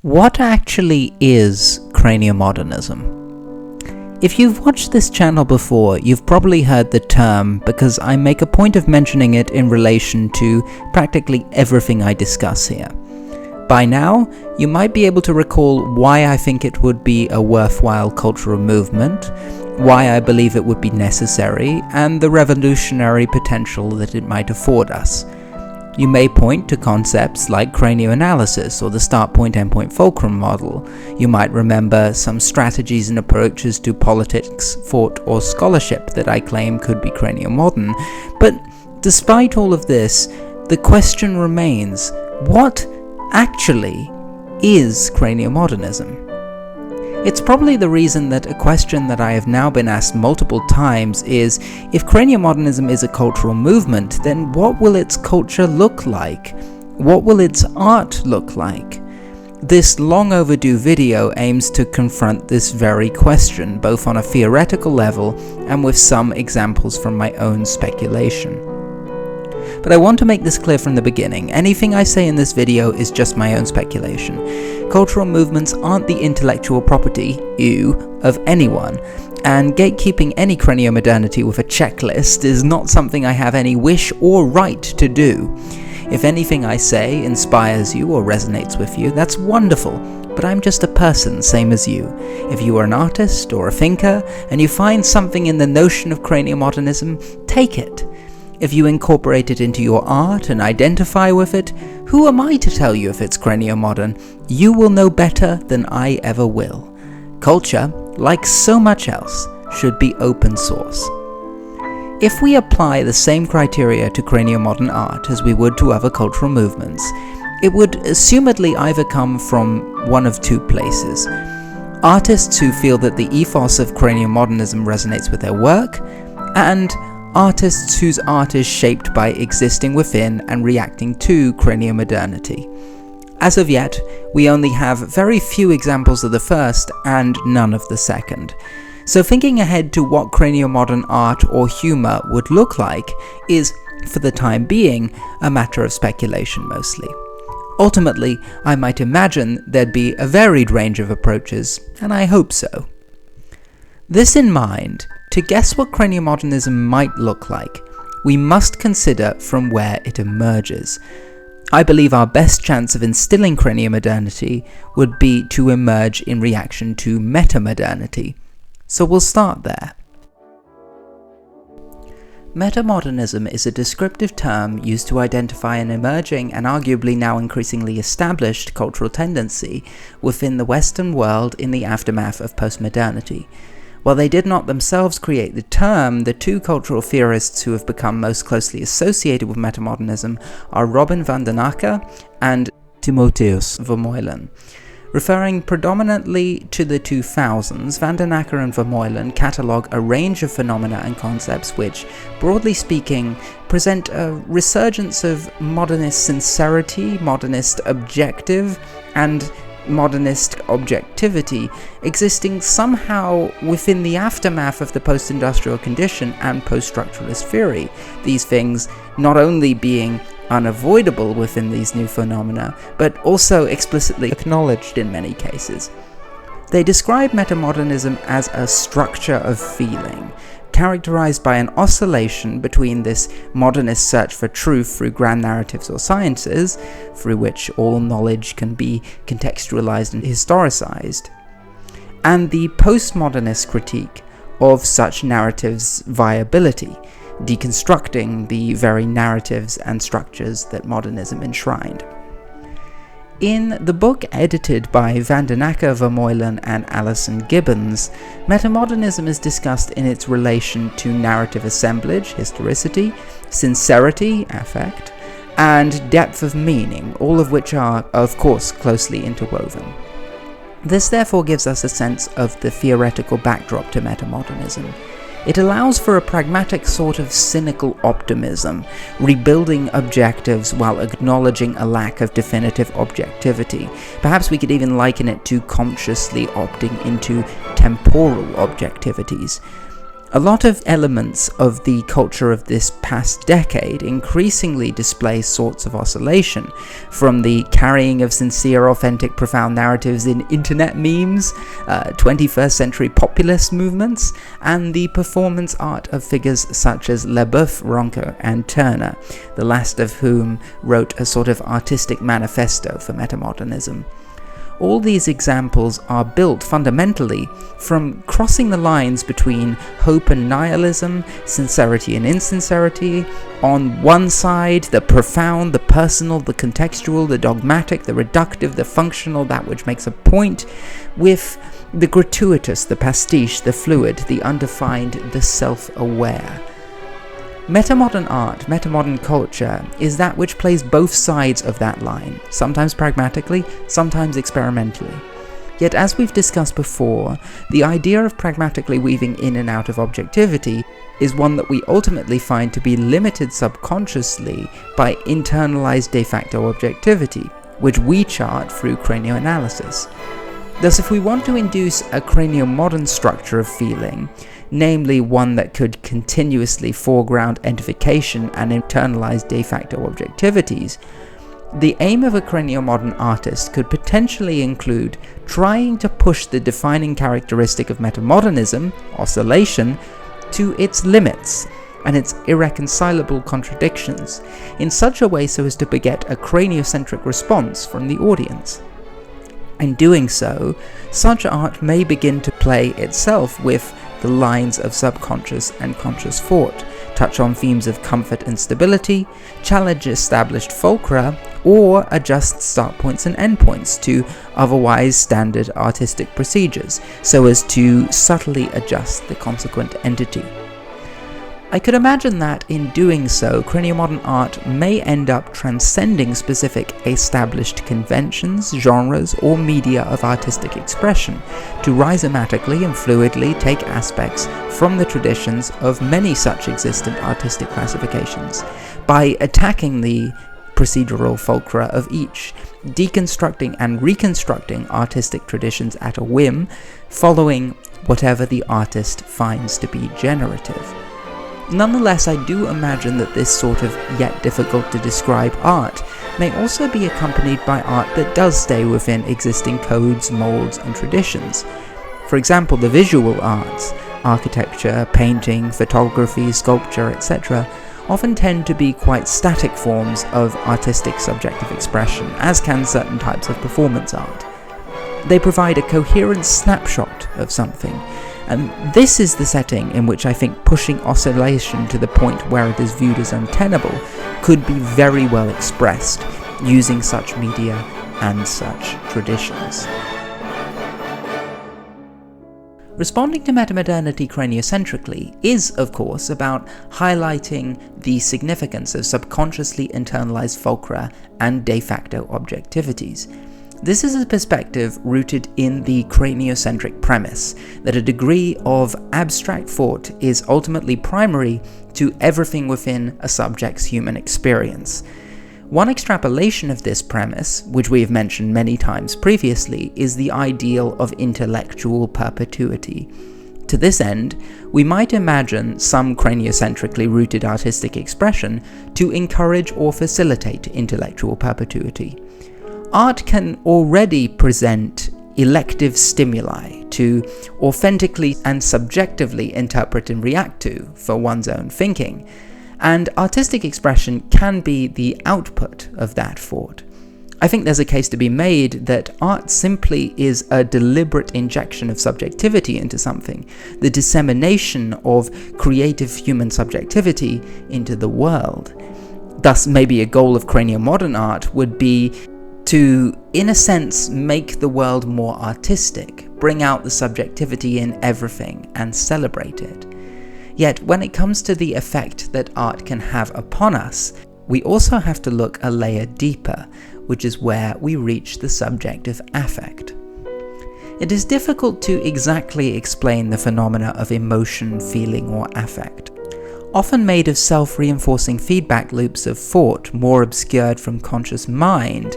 What actually is Craniomodernism? If you've watched this channel before, you've probably heard the term because I make a point of mentioning it in relation to practically everything I discuss here. By now, you might be able to recall why I think it would be a worthwhile cultural movement, why I believe it would be necessary, and the revolutionary potential that it might afford us. You may point to concepts like cranioanalysis or the start point endpoint fulcrum model. You might remember some strategies and approaches to politics, thought, or scholarship that I claim could be craniomodern. But despite all of this, the question remains, what actually is craniomodernism? It's probably the reason that a question that I have now been asked multiple times is, if craniomodernism is a cultural movement, then what will its culture look like? What will its art look like? This long overdue video aims to confront this very question, both on a theoretical level and with some examples from my own speculation. But I want to make this clear from the beginning. Anything I say in this video is just my own speculation. Cultural movements aren't the intellectual property, of anyone, and gatekeeping any craniomodernity with a checklist is not something I have any wish or right to do. If anything I say inspires you or resonates with you, that's wonderful, but I'm just a person, same as you. If you are an artist or a thinker, and you find something in the notion of craniomodernism, take it. If you incorporate it into your art and identify with it, who am I to tell you if it's craniomodern? You will know better than I ever will. Culture, like so much else, should be open source. If we apply the same criteria to craniomodern art as we would to other cultural movements, it would assumedly either come from one of two places. Artists who feel that the ethos of craniomodernism resonates with their work, and artists whose art is shaped by existing within and reacting to craniomodernity. As of yet, we only have very few examples of the first and none of the second. So thinking ahead to what craniomodern art or humour would look like is, for the time being, a matter of speculation mostly. Ultimately, I might imagine there'd be a varied range of approaches, and I hope so. This in mind, to guess what craniomodernism might look like, we must consider from where it emerges. I believe our best chance of instilling craniomodernity would be to emerge in reaction to metamodernity. So we'll start there. Metamodernism is a descriptive term used to identify an emerging and arguably now increasingly established cultural tendency within the Western world in the aftermath of postmodernity. While they did not themselves create the term, the two cultural theorists who have become most closely associated with metamodernism are Rowman van den Akker and Timotheus Vermeulen. Referring predominantly to the 2000s, van den Akker and Vermeulen catalogue a range of phenomena and concepts which, broadly speaking, present a resurgence of modernist sincerity, modernist objective, and modernist objectivity existing somehow within the aftermath of the post-industrial condition and post-structuralist theory, these things not only being unavoidable within these new phenomena, but also explicitly acknowledged in many cases. They describe metamodernism as a structure of feeling, characterized by an oscillation between this modernist search for truth through grand narratives or sciences, through which all knowledge can be contextualized and historicized, and the postmodernist critique of such narratives' viability, deconstructing the very narratives and structures that modernism enshrined. In the book edited by van den Akker, Vermeulen, and Alison Gibbons, metamodernism is discussed in its relation to narrative assemblage, historicity, sincerity, affect, and depth of meaning, all of which are, of course, closely interwoven. This therefore gives us a sense of the theoretical backdrop to metamodernism. It allows for a pragmatic sort of cynical optimism, rebuilding objectives while acknowledging a lack of definitive objectivity. Perhaps we could even liken it to consciously opting into temporal objectivities. A lot of elements of the culture of this past decade increasingly display sorts of oscillation, from the carrying of sincere, authentic, profound narratives in internet memes, 21st century populist movements, and the performance art of figures such as Leboeuf, Ronco, and Turner, the last of whom wrote a sort of artistic manifesto for Metamodernism. All these examples are built fundamentally from crossing the lines between hope and nihilism, sincerity and insincerity. On one side, the profound, the personal, the contextual, the dogmatic, the reductive, the functional, that which makes a point, with the gratuitous, the pastiche, the fluid, the undefined, the self-aware. Metamodern art, metamodern culture, is that which plays both sides of that line, sometimes pragmatically, sometimes experimentally. Yet as we've discussed before, the idea of pragmatically weaving in and out of objectivity is one that we ultimately find to be limited subconsciously by internalized de facto objectivity, which we chart through cranioanalysis. Thus, if we want to induce a craniomodern structure of feeling, namely one that could continuously foreground entification and internalize de facto objectivities, the aim of a craniomodern artist could potentially include trying to push the defining characteristic of metamodernism, oscillation, to its limits and its irreconcilable contradictions, in such a way so as to beget a craniocentric response from the audience. In doing so, such art may begin to play itself with the lines of subconscious and conscious thought, touch on themes of comfort and stability, challenge established fulcra, or adjust start points and end points to otherwise standard artistic procedures, so as to subtly adjust the consequent entity. I could imagine that, in doing so, craniomodern art may end up transcending specific established conventions, genres, or media of artistic expression, to rhizomatically and fluidly take aspects from the traditions of many such existent artistic classifications, by attacking the procedural fulcra of each, deconstructing and reconstructing artistic traditions at a whim, following whatever the artist finds to be generative. Nonetheless, I do imagine that this sort of yet difficult to describe art may also be accompanied by art that does stay within existing codes, molds, and traditions. For example, the visual arts, architecture, painting, photography, sculpture, etc., often tend to be quite static forms of artistic subjective expression, as can certain types of performance art. They provide a coherent snapshot of something, and this is the setting in which I think pushing oscillation to the point where it is viewed as untenable could be very well expressed using such media and such traditions. Responding to metamodernity craniocentrically is, of course, about highlighting the significance of subconsciously internalized fulcra and de facto objectivities. This is a perspective rooted in the craniocentric premise that a degree of abstract thought is ultimately primary to everything within a subject's human experience. One extrapolation of this premise, which we have mentioned many times previously, is the ideal of intellectual perpetuity. To this end, we might imagine some craniocentrically rooted artistic expression to encourage or facilitate intellectual perpetuity. Art can already present elective stimuli to authentically and subjectively interpret and react to for one's own thinking, and artistic expression can be the output of that thought. I think there's a case to be made that art simply is a deliberate injection of subjectivity into something, the dissemination of creative human subjectivity into the world. Thus, maybe a goal of craniomodern art would be to, in a sense, make the world more artistic, bring out the subjectivity in everything and celebrate it. Yet, when it comes to the effect that art can have upon us, we also have to look a layer deeper, which is where we reach the subject of affect. It is difficult to exactly explain the phenomena of emotion, feeling, or affect. Often made of self-reinforcing feedback loops of thought, more obscured from conscious mind,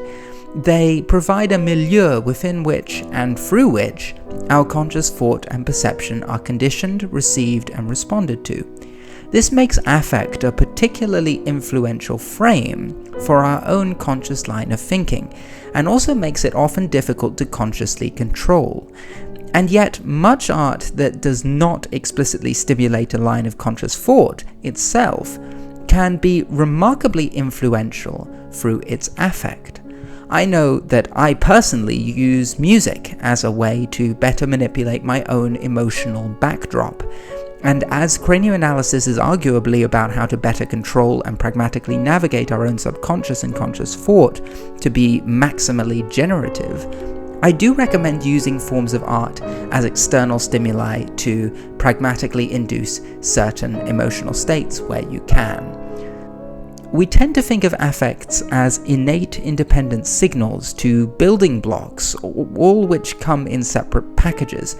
they provide a milieu within which and through which our conscious thought and perception are conditioned, received, and responded to. This makes affect a particularly influential frame for our own conscious line of thinking, and also makes it often difficult to consciously control. And yet, much art that does not explicitly stimulate a line of conscious thought itself can be remarkably influential through its affect. I know that I personally use music as a way to better manipulate my own emotional backdrop. And as cranioanalysis is arguably about how to better control and pragmatically navigate our own subconscious and conscious thought to be maximally generative, I do recommend using forms of art as external stimuli to pragmatically induce certain emotional states where you can. We tend to think of affects as innate independent signals to building blocks, all which come in separate packages.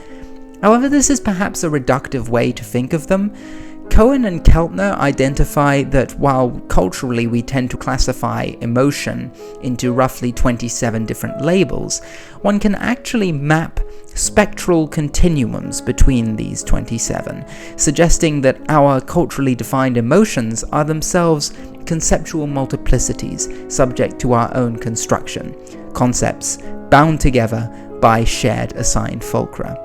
However, this is perhaps a reductive way to think of them. Cohen and Keltner identify that while culturally we tend to classify emotion into roughly 27 different labels, one can actually map spectral continuums between these 27, suggesting that our culturally defined emotions are themselves conceptual multiplicities subject to our own construction, concepts bound together by shared assigned fulcra.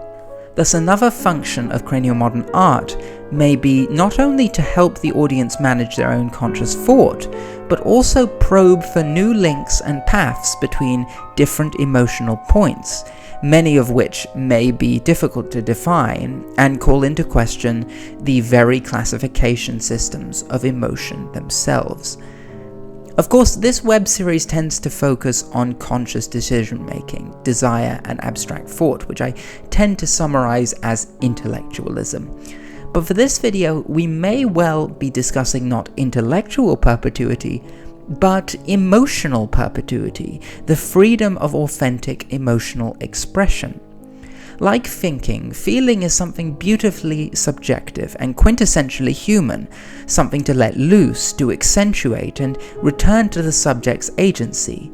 Thus, another function of craniomodern art may be not only to help the audience manage their own conscious thought, but also probe for new links and paths between different emotional points, many of which may be difficult to define and call into question the very classification systems of emotion themselves. Of course, this web series tends to focus on conscious decision-making, desire, and abstract thought, which I tend to summarize as intellectualism. But for this video, we may well be discussing not intellectual perpetuity, but emotional perpetuity, the freedom of authentic emotional expression. Like thinking, feeling is something beautifully subjective and quintessentially human, something to let loose, to accentuate, and return to the subject's agency.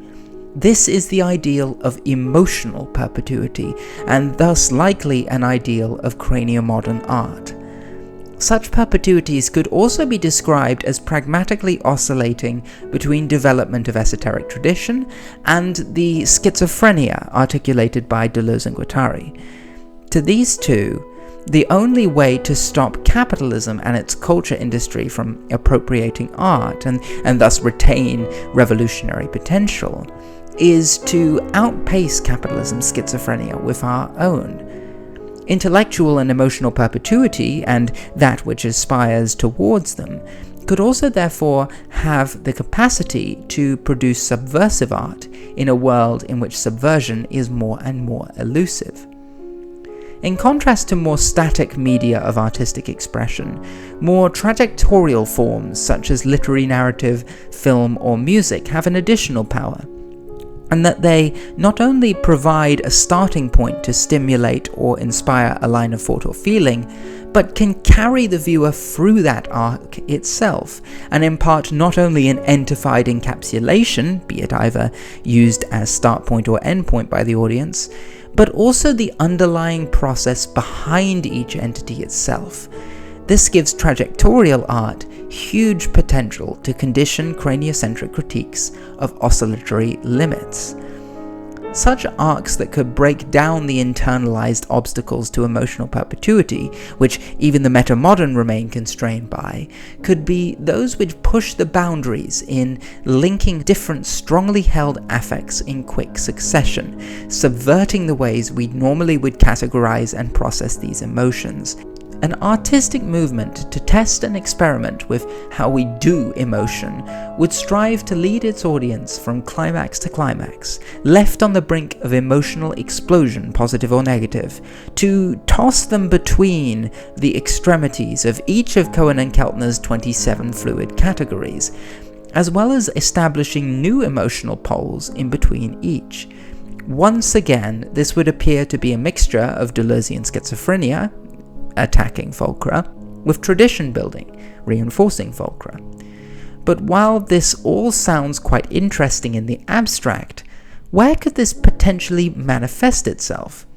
This is the ideal of emotional perpetuity, and thus likely an ideal of craniomodern art. Such perpetuities could also be described as pragmatically oscillating between development of esoteric tradition and the schizophrenia articulated by Deleuze and Guattari. To these two, the only way to stop capitalism and its culture industry from appropriating art and thus retain revolutionary potential is to outpace capitalism's schizophrenia with our own. Intellectual and emotional perpetuity, and that which aspires towards them, could also therefore have the capacity to produce subversive art in a world in which subversion is more and more elusive. In contrast to more static media of artistic expression, more trajectorial forms such as literary narrative, film, or music have an additional power, and that they not only provide a starting point to stimulate or inspire a line of thought or feeling, but can carry the viewer through that arc itself, and impart not only an entified encapsulation, be it either used as start point or end point by the audience, but also the underlying process behind each entity itself. This gives trajectorial art huge potential to condition craniocentric critiques of oscillatory limits. Such arcs that could break down the internalized obstacles to emotional perpetuity, which even the metamodern remain constrained by, could be those which push the boundaries in linking different strongly held affects in quick succession, subverting the ways we normally would categorize and process these emotions. An artistic movement to test and experiment with how we do emotion would strive to lead its audience from climax to climax, left on the brink of emotional explosion, positive or negative, to toss them between the extremities of each of Cohen and Keltner's 27 fluid categories, as well as establishing new emotional poles in between each. Once again, this would appear to be a mixture of Deleuzean schizophrenia, attacking fulcra, with tradition building, reinforcing fulcra. But while this all sounds quite interesting in the abstract, where could this potentially manifest itself?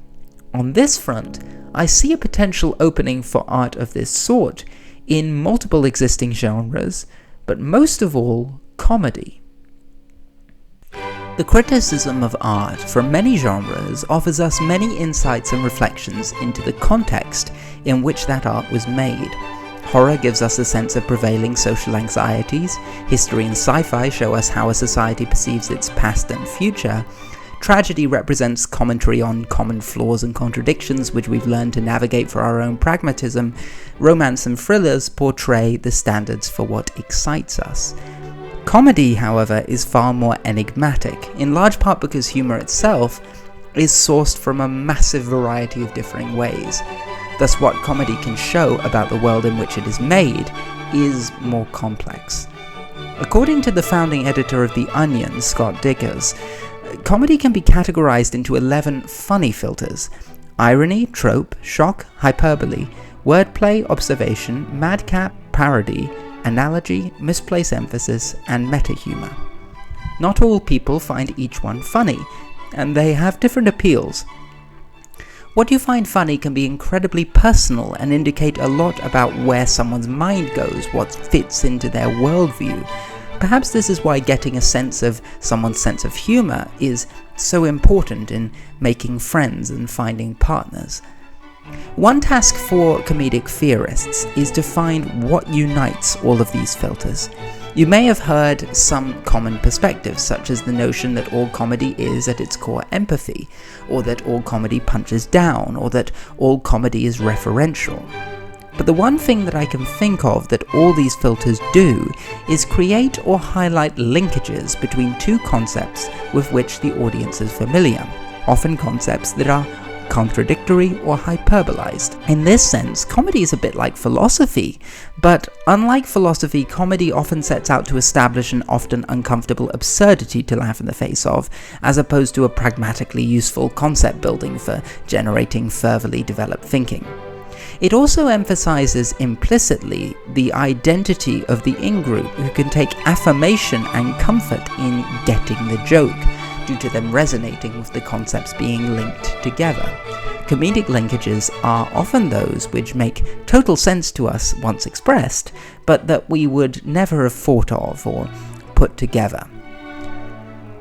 On this front, I see a potential opening for art of this sort in multiple existing genres, but most of all, comedy. The criticism of art from many genres offers us many insights and reflections into the context in which that art was made. Horror gives us a sense of prevailing social anxieties, history and sci-fi show us how a society perceives its past and future, tragedy represents commentary on common flaws and contradictions which we've learned to navigate for our own pragmatism, romance and thrillers portray the standards for what excites us. Comedy, however, is far more enigmatic, in large part because humor itself is sourced from a massive variety of differing ways. Thus, what comedy can show about the world in which it is made is more complex. According to the founding editor of The Onion, Scott Dickers, comedy can be categorized into 11 funny filters: irony, trope, shock, hyperbole, wordplay, observation, madcap, parody, analogy, misplaced emphasis, and meta-humor. Not all people find each one funny, and they have different appeals. What you find funny can be incredibly personal and indicate a lot about where someone's mind goes, what fits into their worldview. Perhaps this is why getting a sense of someone's sense of humor is so important in making friends and finding partners. One task for comedic theorists is to find what unites all of these filters. You may have heard some common perspectives, such as the notion that all comedy is at its core empathy, or that all comedy punches down, or that all comedy is referential. But the one thing that I can think of that all these filters do is create or highlight linkages between two concepts with which the audience is familiar, often concepts that are contradictory or hyperbolized. In this sense, comedy is a bit like philosophy, but unlike philosophy, comedy often sets out to establish an often uncomfortable absurdity to laugh in the face of, as opposed to a pragmatically useful concept building for generating furtherly developed thinking. It also emphasizes implicitly the identity of the in-group, who can take affirmation and comfort in getting the joke, due to them resonating with the concepts being linked together. Comedic linkages are often those which make total sense to us once expressed, but that we would never have thought of or put together.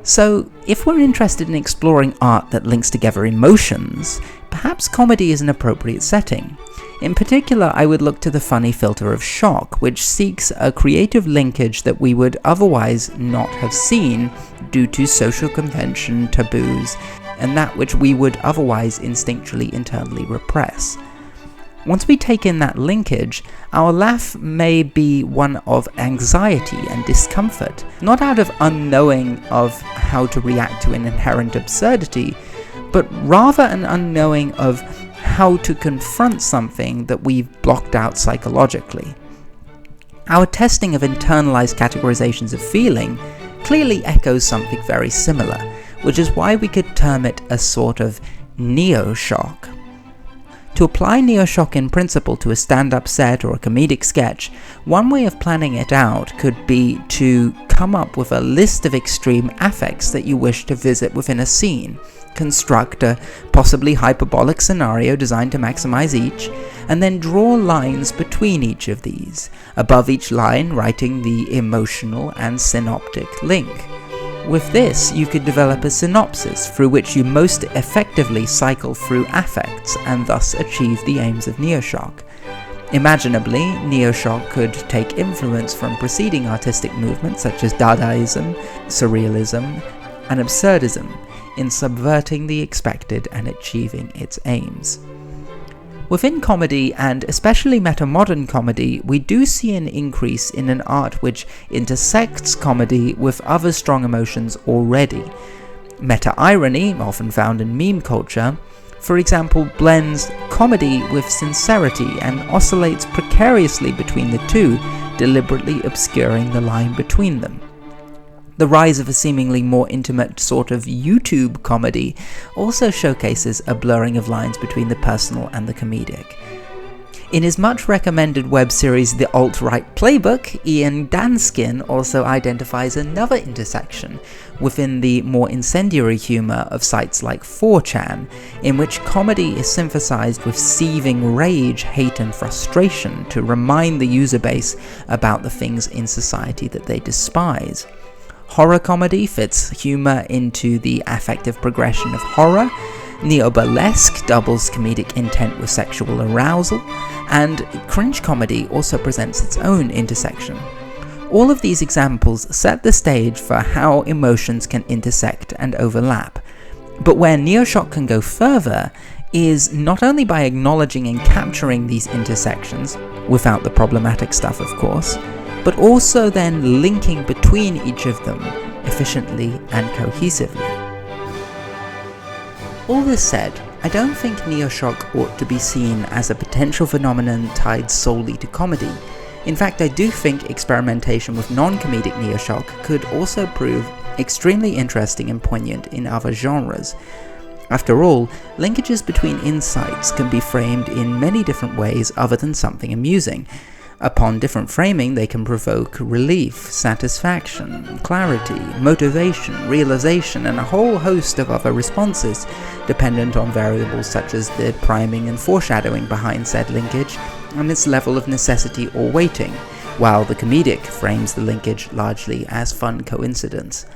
So, if we're interested in exploring art that links together emotions, perhaps comedy is an appropriate setting. In particular, I would look to the funny filter of shock, which seeks a creative linkage that we would otherwise not have seen due to social convention, taboos, and that which we would otherwise instinctually internally repress. Once we take in that linkage, our laugh may be one of anxiety and discomfort, not out of unknowing of how to react to an inherent absurdity, but rather an unknowing of how to confront something that we've blocked out psychologically. Our testing of internalized categorizations of feeling clearly echoes something very similar, which is why we could term it a sort of Neoshock. To apply Neoshock in principle to a stand-up set or a comedic sketch, one way of planning it out could be to come up with a list of extreme affects that you wish to visit within a scene, construct a possibly hyperbolic scenario designed to maximize each, and then draw lines between each of these, above each line writing the emotional and synoptic link. With this, you could develop a synopsis through which you most effectively cycle through affects and thus achieve the aims of Neoshock. Imaginably, Neoshock could take influence from preceding artistic movements such as Dadaism, Surrealism, and Absurdism in subverting the expected and achieving its aims. Within comedy, and especially metamodern comedy, we do see an increase in an art which intersects comedy with other strong emotions already. Meta-irony, often found in meme culture, for example, blends comedy with sincerity and oscillates precariously between the two, deliberately obscuring the line between them. The rise of a seemingly more intimate sort of YouTube comedy also showcases a blurring of lines between the personal and the comedic. In his much recommended web series The Alt-Right Playbook, Ian Danskin also identifies another intersection, within the more incendiary humour of sites like 4chan, in which comedy is synthesized with seething rage, hate and frustration to remind the user base about the things in society that they despise. Horror comedy fits humour into the affective progression of horror, neo-burlesque doubles comedic intent with sexual arousal, and cringe comedy also presents its own intersection. All of these examples set the stage for how emotions can intersect and overlap. But where Neoshock can go further is not only by acknowledging and capturing these intersections, without the problematic stuff of course, but also then linking between each of them efficiently and cohesively. All this said, I don't think Neoshock ought to be seen as a potential phenomenon tied solely to comedy. In fact, I do think experimentation with non-comedic Neoshock could also prove extremely interesting and poignant in other genres. After all, linkages between insights can be framed in many different ways other than something amusing. Upon different framing, they can provoke relief, satisfaction, clarity, motivation, realization, and a whole host of other responses, dependent on variables such as the priming and foreshadowing behind said linkage, and its level of necessity or weighting, while the comedic frames the linkage largely as fun coincidence.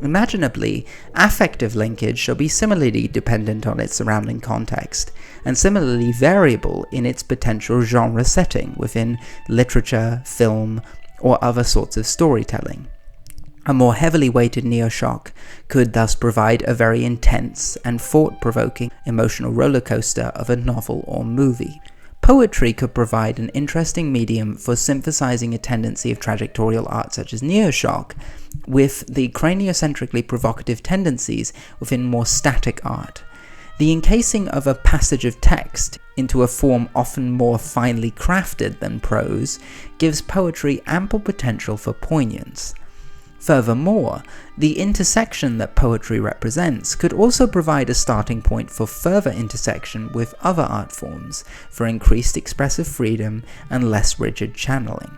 Imaginably, affective linkage shall be similarly dependent on its surrounding context, and similarly variable in its potential genre setting within literature, film, or other sorts of storytelling. A more heavily weighted Neoshock could thus provide a very intense and thought-provoking emotional rollercoaster of a novel or movie. Poetry could provide an interesting medium for synthesizing a tendency of trajectorial art such as Neoshock, with the craniocentrically provocative tendencies within more static art. The encasing of a passage of text into a form often more finely crafted than prose gives poetry ample potential for poignance. Furthermore, the intersection that poetry represents could also provide a starting point for further intersection with other art forms, for increased expressive freedom and less rigid channeling.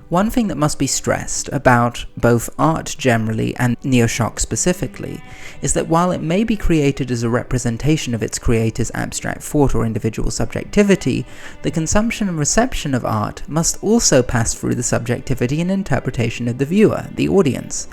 One thing that must be stressed about both art generally and Neoshock specifically is that while it may be created as a representation of its creator's abstract thought or individual subjectivity, the consumption and reception of art must also pass through the subjectivity and interpretation of the viewer, the audience.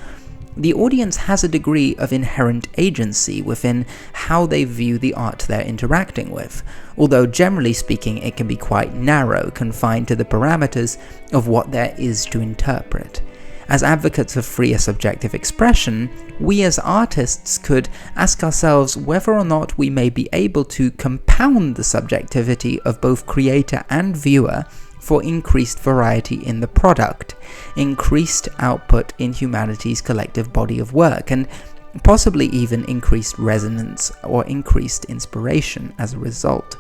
The audience has a degree of inherent agency within how they view the art they're interacting with, although generally speaking it can be quite narrow, confined to the parameters of what there is to interpret. As advocates of freer subjective expression, we as artists could ask ourselves whether or not we may be able to compound the subjectivity of both creator and viewer for increased variety in the product, increased output in humanity's collective body of work, and possibly even increased resonance or increased inspiration as a result.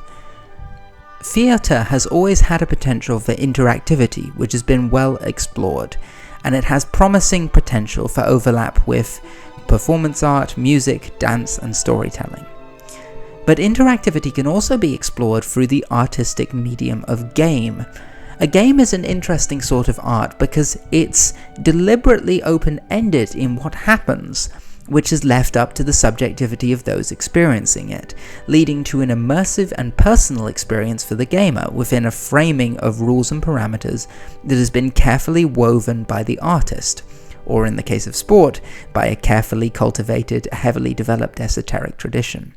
Theatre has always had a potential for interactivity which has been well explored, and it has promising potential for overlap with performance art, music, dance, and storytelling. But interactivity can also be explored through the artistic medium of game. A game is an interesting sort of art because it's deliberately open-ended in what happens, which is left up to the subjectivity of those experiencing it, leading to an immersive and personal experience for the gamer within a framing of rules and parameters that has been carefully woven by the artist, or in the case of sport, by a carefully cultivated, heavily developed esoteric tradition.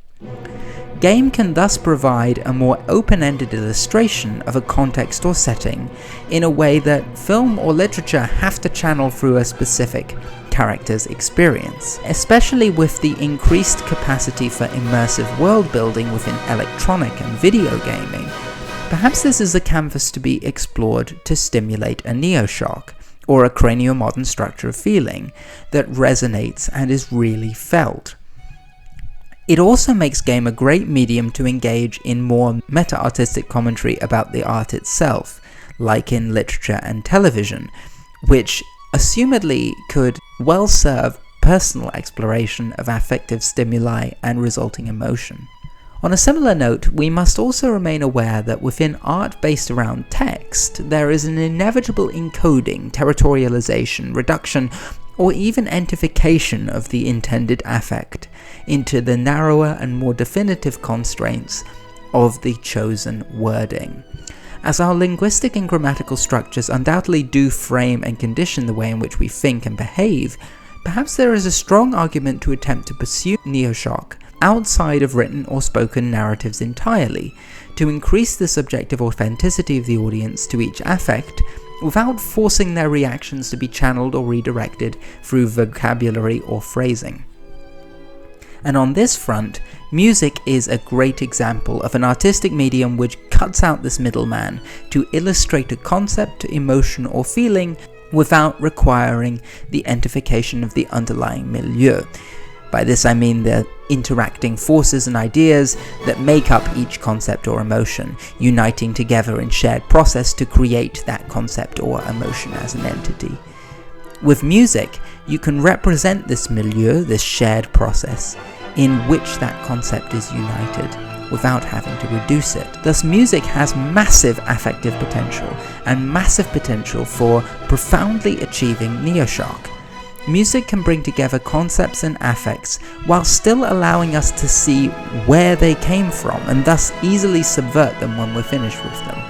Game can thus provide a more open-ended illustration of a context or setting in a way that film or literature have to channel through a specific character's experience, especially with the increased capacity for immersive world building within electronic and video gaming. Perhaps this is a canvas to be explored to stimulate a Neoshock, or a craniomodern structure of feeling that resonates and is really felt. It also makes game a great medium to engage in more meta-artistic commentary about the art itself, like in literature and television, which assumedly could well serve personal exploration of affective stimuli and resulting emotion. On a similar note, we must also remain aware that within art based around text, there is an inevitable encoding, territorialization, reduction, or even entification of the intended affect into the narrower and more definitive constraints of the chosen wording. As our linguistic and grammatical structures undoubtedly do frame and condition the way in which we think and behave, perhaps there is a strong argument to attempt to pursue Neoshock outside of written or spoken narratives entirely, to increase the subjective authenticity of the audience to each affect, without forcing their reactions to be channeled or redirected through vocabulary or phrasing. And on this front, music is a great example of an artistic medium which cuts out this middleman to illustrate a concept, emotion, or feeling without requiring the entification of the underlying milieu. By this I mean the interacting forces and ideas that make up each concept or emotion, uniting together in shared process to create that concept or emotion as an entity. With music, you can represent this milieu, this shared process, in which that concept is united, without having to reduce it. Thus, music has massive affective potential, and massive potential for profoundly achieving Neoshock. Music can bring together concepts and affects while still allowing us to see where they came from, and thus easily subvert them when we're finished with them.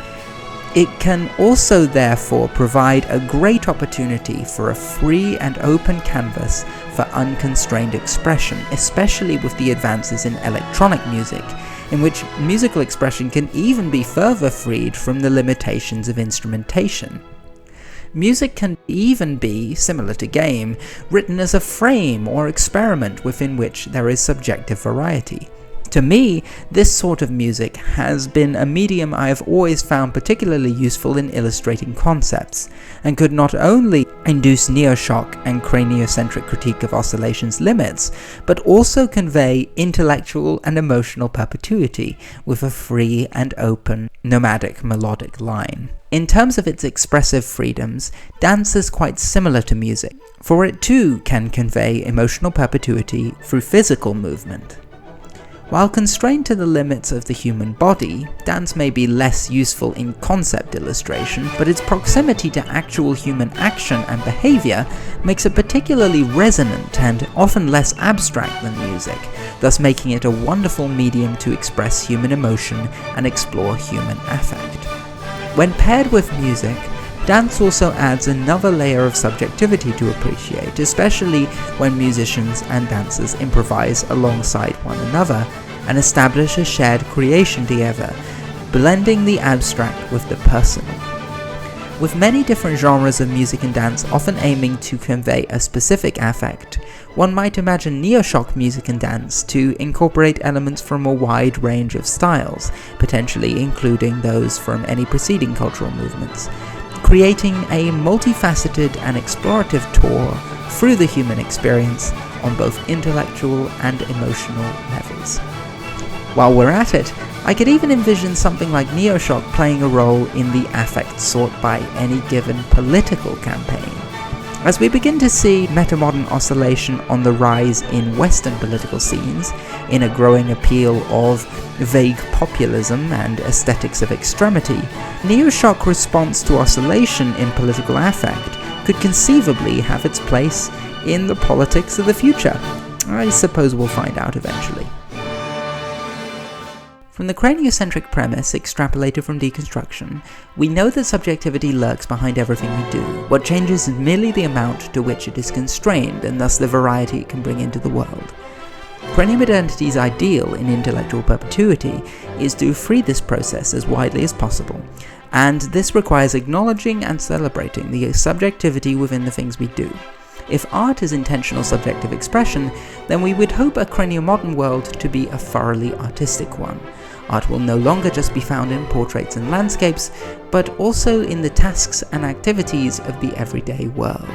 It can also therefore provide a great opportunity for a free and open canvas for unconstrained expression, especially with the advances in electronic music, in which musical expression can even be further freed from the limitations of instrumentation. Music can even be, similar to game, written as a frame or experiment within which there is subjective variety. To me, this sort of music has been a medium I have always found particularly useful in illustrating concepts, and could not only induce Neoshock and craniocentric critique of oscillation's limits, but also convey intellectual and emotional perpetuity with a free and open, nomadic melodic line. In terms of its expressive freedoms, dance is quite similar to music, for it too can convey emotional perpetuity through physical movement. While constrained to the limits of the human body, dance may be less useful in concept illustration, but its proximity to actual human action and behavior makes it particularly resonant and often less abstract than music, thus making it a wonderful medium to express human emotion and explore human affect. When paired with music, dance also adds another layer of subjectivity to appreciate, especially when musicians and dancers improvise alongside one another and establish a shared creation together, blending the abstract with the personal. With many different genres of music and dance often aiming to convey a specific affect, one might imagine Neoshock music and dance to incorporate elements from a wide range of styles, potentially including those from any preceding cultural movements, creating a multifaceted and explorative tour through the human experience on both intellectual and emotional levels. While we're at it, I could even envision something like Neoshock playing a role in the affect sought by any given political campaign. As we begin to see metamodern oscillation on the rise in Western political scenes, in a growing appeal of vague populism and aesthetics of extremity, Neoshock response to oscillation in political affect could conceivably have its place in the politics of the future. I suppose we'll find out eventually. From the craniocentric premise extrapolated from deconstruction, we know that subjectivity lurks behind everything we do. What changes is merely the amount to which it is constrained, and thus the variety it can bring into the world. Craniomodernity's ideal in intellectual perpetuity is to free this process as widely as possible, and this requires acknowledging and celebrating the subjectivity within the things we do. If art is intentional subjective expression, then we would hope a craniomodern world to be a thoroughly artistic one. Art will no longer just be found in portraits and landscapes, but also in the tasks and activities of the everyday world.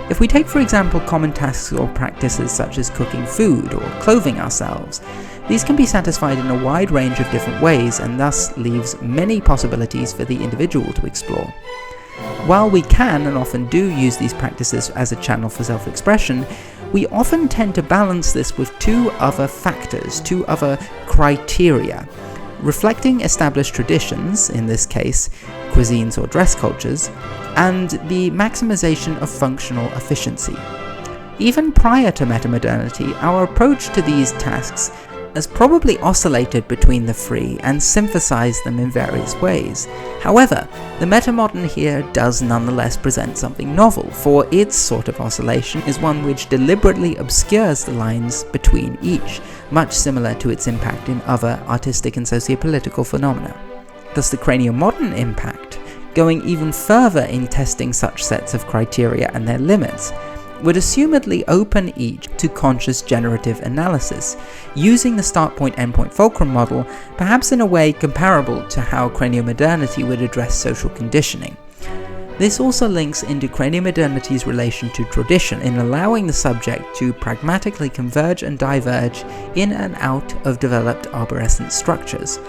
If we take, for example, common tasks or practices such as cooking food or clothing ourselves, these can be satisfied in a wide range of different ways and thus leaves many possibilities for the individual to explore. While we can and often do use these practices as a channel for self-expression, we often tend to balance this with two other factors, two other criteria. reflecting established traditions, in this case cuisines or dress cultures, and the maximization of functional efficiency. Even prior to metamodernity, our approach to these tasks has probably oscillated between the three and synthesized them in various ways. However, the metamodern here does nonetheless present something novel, for its sort of oscillation is one which deliberately obscures the lines between each, much similar to its impact in other artistic and sociopolitical phenomena. Thus the craniomodern impact, going even further in testing such sets of criteria and their limits, would assumedly open each to conscious generative analysis, using the start point-endpoint fulcrum model perhaps in a way comparable to how craniomodernity would address social conditioning. This also links into craniomodernity's relation to tradition in allowing the subject to pragmatically converge and diverge in and out of developed arborescent structures.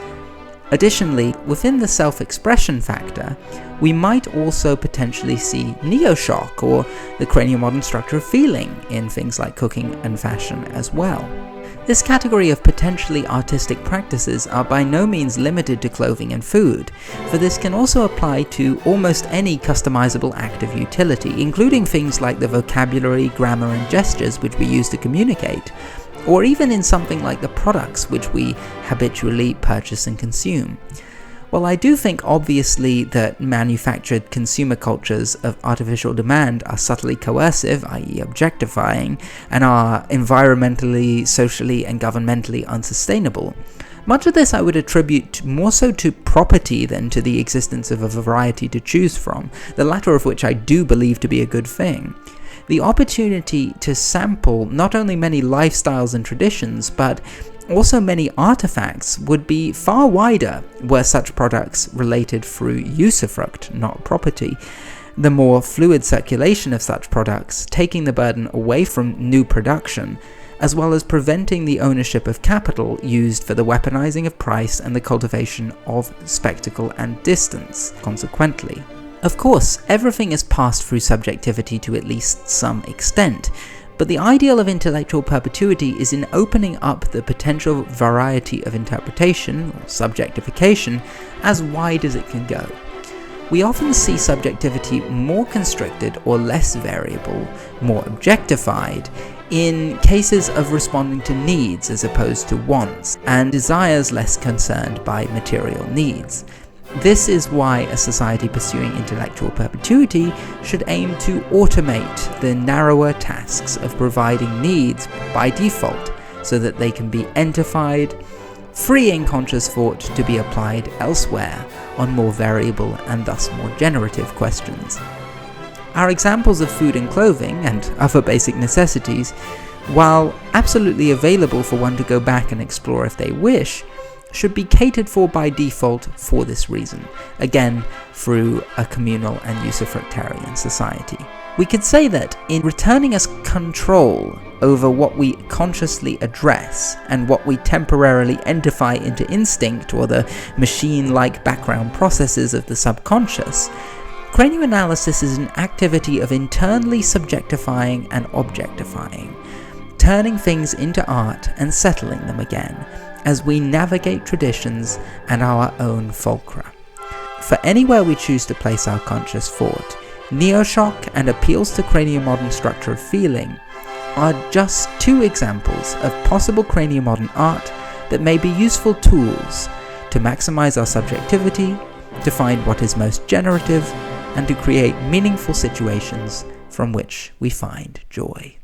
Additionally, within the self-expression factor, we might also potentially see Neoshock or the craniomodern structure of feeling in things like cooking and fashion as well. This category of potentially artistic practices are by no means limited to clothing and food, for this can also apply to almost any customizable act of utility, including things like the vocabulary, grammar and gestures which we use to communicate, or even in something like the products which we habitually purchase and consume. While I do think obviously that manufactured consumer cultures of artificial demand are subtly coercive, i.e. objectifying, and are environmentally, socially and governmentally unsustainable, much of this I would attribute more so to property than to the existence of a variety to choose from, the latter of which I do believe to be a good thing. The opportunity to sample not only many lifestyles and traditions, but also many artifacts would be far wider were such products related through usufruct, not property. The more fluid circulation of such products, taking the burden away from new production, as well as preventing the ownership of capital used for the weaponizing of price and the cultivation of spectacle and distance, consequently. Of course, everything is passed through subjectivity to at least some extent, but the ideal of intellectual perpetuity is in opening up the potential variety of interpretation, or subjectification, as wide as it can go. We often see subjectivity more constricted or less variable, more objectified, in cases of responding to needs as opposed to wants, and desires less concerned by material needs. This is why a society pursuing intellectual perpetuity should aim to automate the narrower tasks of providing needs by default so that they can be entified, freeing conscious thought to be applied elsewhere on more variable and thus more generative questions. Our examples of food and clothing and other basic necessities, while absolutely available for one to go back and explore if they wish, should be catered for by default for this reason, again through a communal and usufructarian society. We could say that in returning us control over what we consciously address and what we temporarily entify into instinct or the machine-like background processes of the subconscious, cranioanalysis is an activity of internally subjectifying and objectifying, turning things into art and settling them again, as we navigate traditions and our own fulcra. For anywhere we choose to place our conscious thought, Neoshock and appeals to craniomodern structure of feeling are just two examples of possible craniomodern art that may be useful tools to maximize our subjectivity, to find what is most generative, and to create meaningful situations from which we find joy.